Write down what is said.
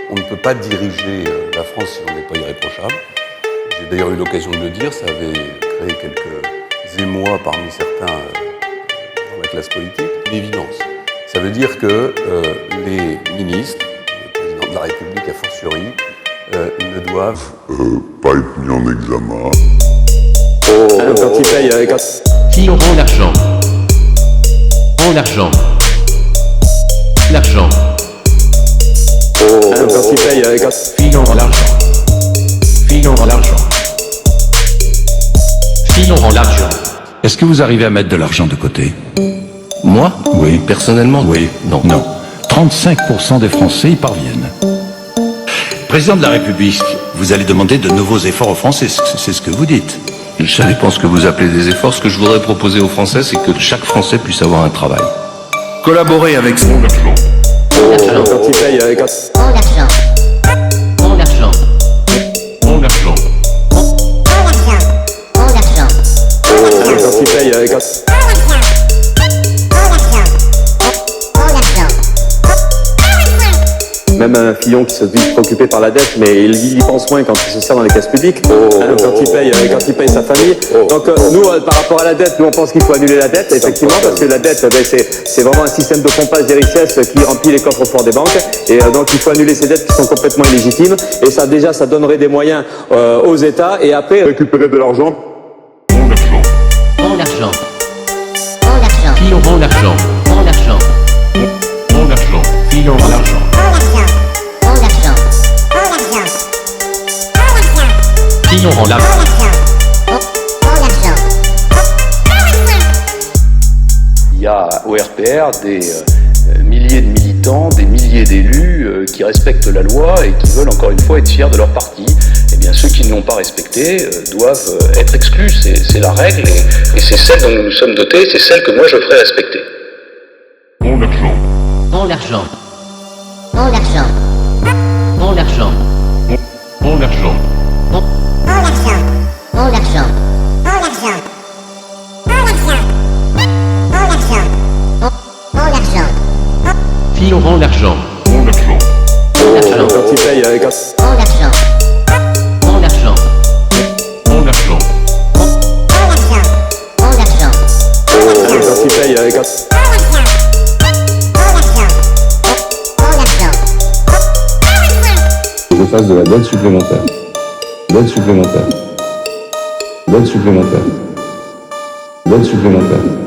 On ne peut pas diriger la France si on n'est pas irréprochable. J'ai d'ailleurs eu l'occasion de le dire, ça avait créé quelques émois parmi certains dans la classe politique. Une évidence. Ça veut dire que les ministres, le président de la République a fortiori, ne doivent pas être mis en examen. Quand il paye avec un... Qui auront l'argent? Rend l'argent. L'argent. Quand il paye avec un... Filons l'argent. Filons l'argent. Filons l'argent. Est-ce que vous arrivez à mettre de l'argent de côté? Moi? Oui. Personnellement? Oui. Non. Non. 35% des Français y parviennent. Président de la République, vous allez demander de nouveaux efforts aux Français, c'est ce que vous dites. Ça dépend ce que vous appelez des efforts. Ce que je voudrais proposer aux Français, c'est que chaque Français puisse avoir un travail. Collaborer avec son argent. Quand il paye avec un... Rend l'argent. Rend l'argent. Rend l'argent. Rend l'argent. Quand il paye avec un... Même un Fillon qui se dit préoccupé par la dette, mais il y pense moins quand il se sert dans les caisses publiques, quand il paye sa famille. Donc nous, par rapport à la dette, nous on pense qu'il faut annuler la dette, effectivement, parce que la dette, c'est vraiment un système de pompage des richesses qui remplit les coffres forts des banques, et donc il faut annuler ces dettes qui sont complètement illégitimes, et ça déjà, ça donnerait des moyens aux États, et après Récupérer de l'argent. Rend l'argent. Rend l'argent. Qui auront l'argent? Rend l'argent. Rend l'argent. Filons l'argent. Qui auront l'argent? Il y a au RPR des milliers de militants, des milliers d'élus qui respectent la loi et qui veulent encore une fois être fiers de leur parti. Eh bien, ceux qui ne l'ont pas respecté doivent être exclus. C'est la règle et c'est celle dont nous nous sommes dotés, c'est celle que moi je ferai respecter. Rend l'argent. Rend l'argent. Rend l'argent. Rend l'argent. Rend l'argent. Rend l'argent. Filons rend l'argent. Rend l'argent. quand il paye avec un... Rend l'argent. Rend l'argent. Rend l'argent. Rend l'argent. Quand il paye avec un... Je fasse de la dette supplémentaire. Dette supplémentaire. Dette supplémentaire. Dette supplémentaire.